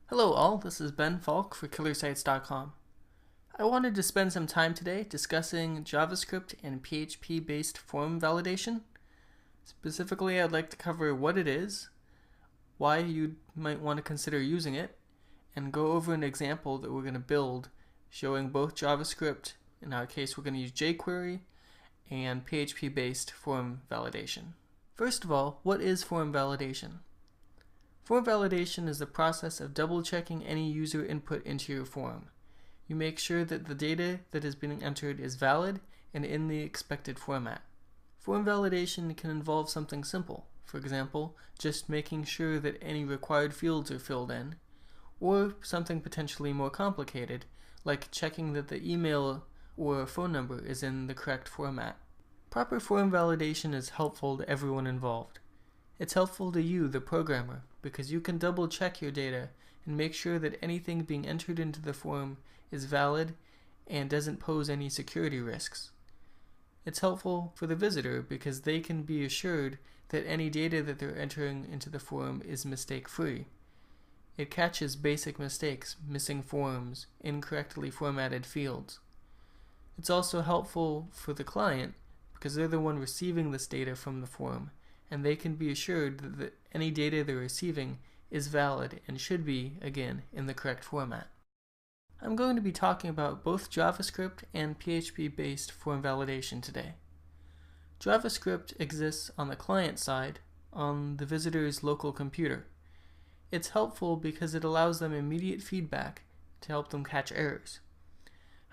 Hello all, this is Ben Falk for KillerSites.com. I wanted to spend some time today discussing JavaScript and PHP based form validation. Specifically, I'd like to cover what it is, why you might want to consider using it, and go over an example that we're going to build showing both JavaScript, in our case we're going to use jQuery, and PHP based form validation. First of all, what is form validation? Form validation is the process of double-checking any user input into your form. You make sure that the data that is being entered is valid and in the expected format. Form validation can involve something simple, for example, just making sure that any required fields are filled in, or something potentially more complicated, like checking that the email or phone number is in the correct format. Proper form validation is helpful to everyone involved. It's helpful to you, the programmer, because you can double check your data and make sure that anything being entered into the form is valid and doesn't pose any security risks. It's helpful for the visitor because they can be assured that any data that they're entering into the form is mistake-free. It catches basic mistakes, missing forms, incorrectly formatted fields. It's also helpful for the client because they're the one receiving this data from the form, and they can be assured that any data they're receiving is valid and should be, again, in the correct format. I'm going to be talking about both JavaScript and PHP-based form validation today. JavaScript exists on the client side, on the visitor's local computer. It's helpful because it allows them immediate feedback to help them catch errors.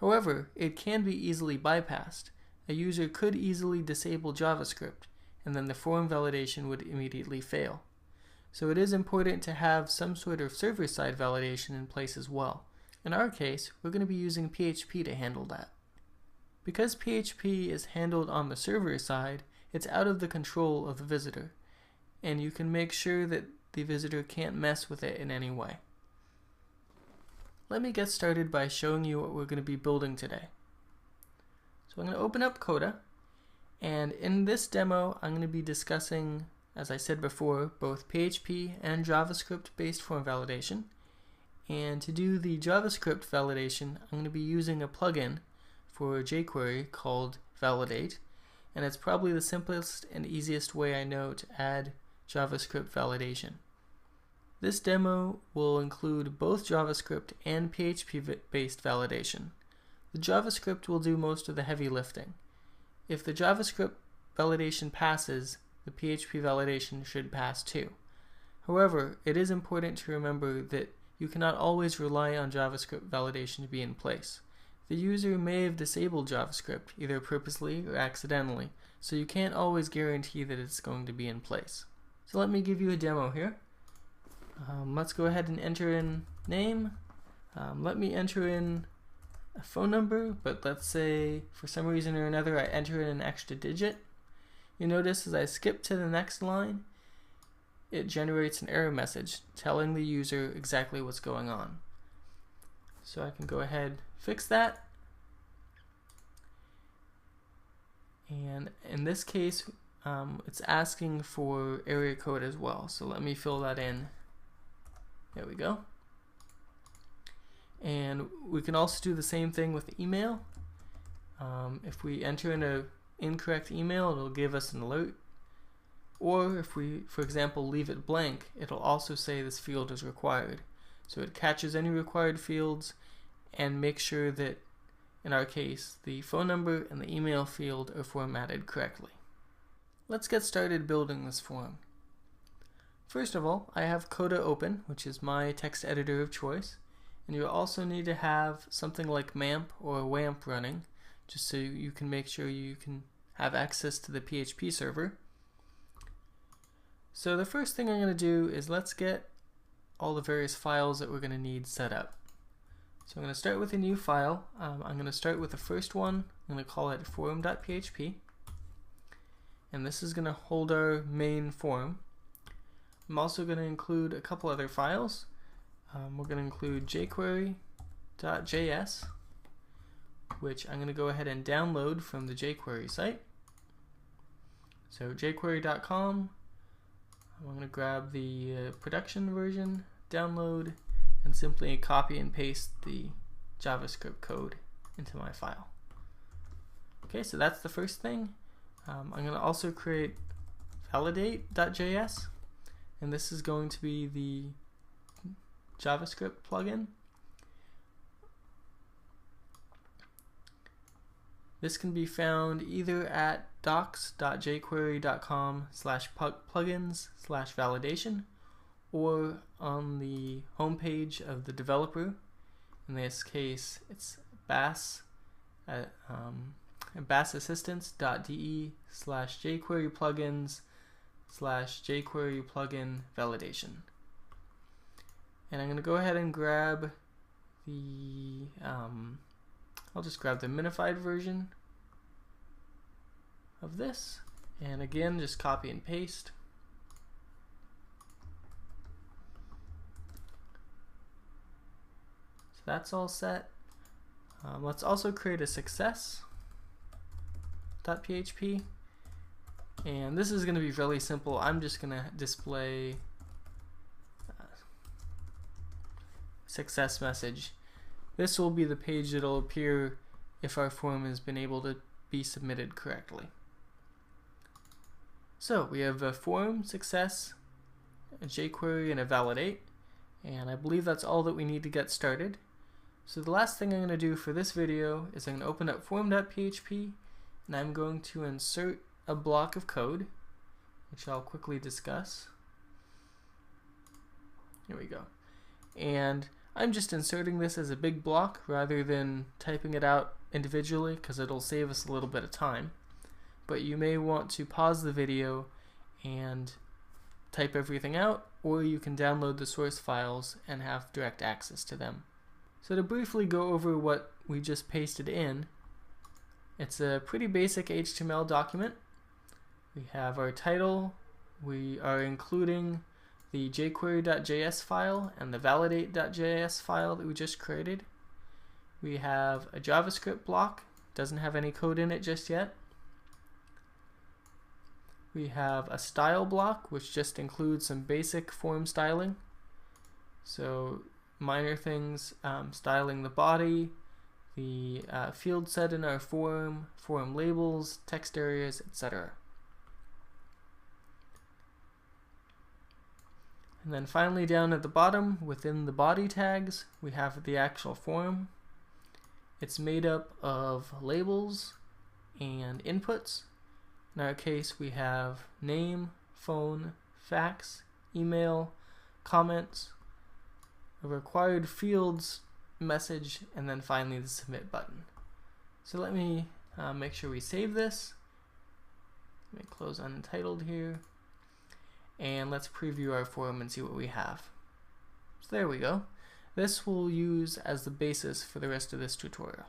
However, it can be easily bypassed. A user could easily disable JavaScript, and then the form validation would immediately fail. So it is important to have some sort of server-side validation in place as well. In our case, we're going to be using PHP to handle that. Because PHP is handled on the server side, it's out of the control of the visitor, and you can make sure that the visitor can't mess with it in any way. Let me get started by showing you what we're going to be building today. So I'm going to open up Coda. And in this demo, I'm going to be discussing, as I said before, both PHP and JavaScript based form validation. And to do the JavaScript validation, I'm going to be using a plugin for jQuery called Validate. And it's probably the simplest and easiest way I know to add JavaScript validation. This demo will include both JavaScript and PHP based validation. The JavaScript will do most of the heavy lifting. If the JavaScript validation passes, the PHP validation should pass too. However, it is important to remember that you cannot always rely on JavaScript validation to be in place. The user may have disabled JavaScript, either purposely or accidentally, so you can't always guarantee that it's going to be in place. So let me give you a demo here. Let's go ahead and enter in name. Let me enter in a phone number, but let's say for some reason or another I enter in an extra digit. You notice as I skip to the next line, it generates an error message telling the user exactly what's going on. So I can go ahead, fix that, and in this case it's asking for area code as well, so let me fill that in. There we go. And we can also do the same thing with email. If we enter in an incorrect email, it'll give us an alert. Or if we, for example, leave it blank, it'll also say this field is required. So it catches any required fields and makes sure that, in our case, the phone number and the email field are formatted correctly. Let's get started building this form. First of all, I have Coda open, which is my text editor of choice. And you'll also need to have something like MAMP or WAMP running, just so you can make sure you can have access to the PHP server. So the first thing I'm going to do is let's get all the various files that we're going to need set up. So I'm going to start with a new file. I'm going to start with the first one. I'm going to call it form.php. And this is going to hold our main form. I'm also going to include a couple other files. We're going to include jQuery.js, which I'm going to go ahead and download from the jQuery site. So jQuery.com, I'm going to grab the production version, download, and simply copy and paste the JavaScript code into my file. Okay, so that's the first thing. I'm going to also create validate.js, and this is going to be the JavaScript plugin. This can be found either at docs.jquery.com/plugins/validation or on the homepage of the developer. In this case, it's bassassistance.de/jqueryplugins/jqueryplugin-validation. And I'm going to go ahead and grab the, I'll just grab the minified version of this, and again, just copy and paste. So that's all set. Let's also create a success.php, and this is going to be really simple. I'm just going to display success message. This will be the page that will appear if our form has been able to be submitted correctly. So we have a form, success, a jQuery, and a validate, and I believe that's all that we need to get started. So the last thing I'm going to do for this video is I'm going to open up form.php, and I'm going to insert a block of code, which I'll quickly discuss. Here we go. And I'm just inserting this as a big block rather than typing it out individually, because it'll save us a little bit of time. But you may want to pause the video and type everything out, or you can download the source files and have direct access to them. So to briefly go over what we just pasted in, it's a pretty basic HTML document. We have our title, we are including the jQuery.js file and the validate.js file that we just created. We have a JavaScript block, doesn't have any code in it just yet. We have a style block, which just includes some basic form styling. So minor things, styling the body, the field set in our form, form labels, text areas, etc. And then finally down at the bottom, within the body tags, we have the actual form. It's made up of labels and inputs. In our case, we have name, phone, fax, email, comments, a required fields message, and then finally the submit button. So let me make sure we save this. Let me close Untitled here. And let's preview our form and see what we have. So there we go. This we'll use as the basis for the rest of this tutorial.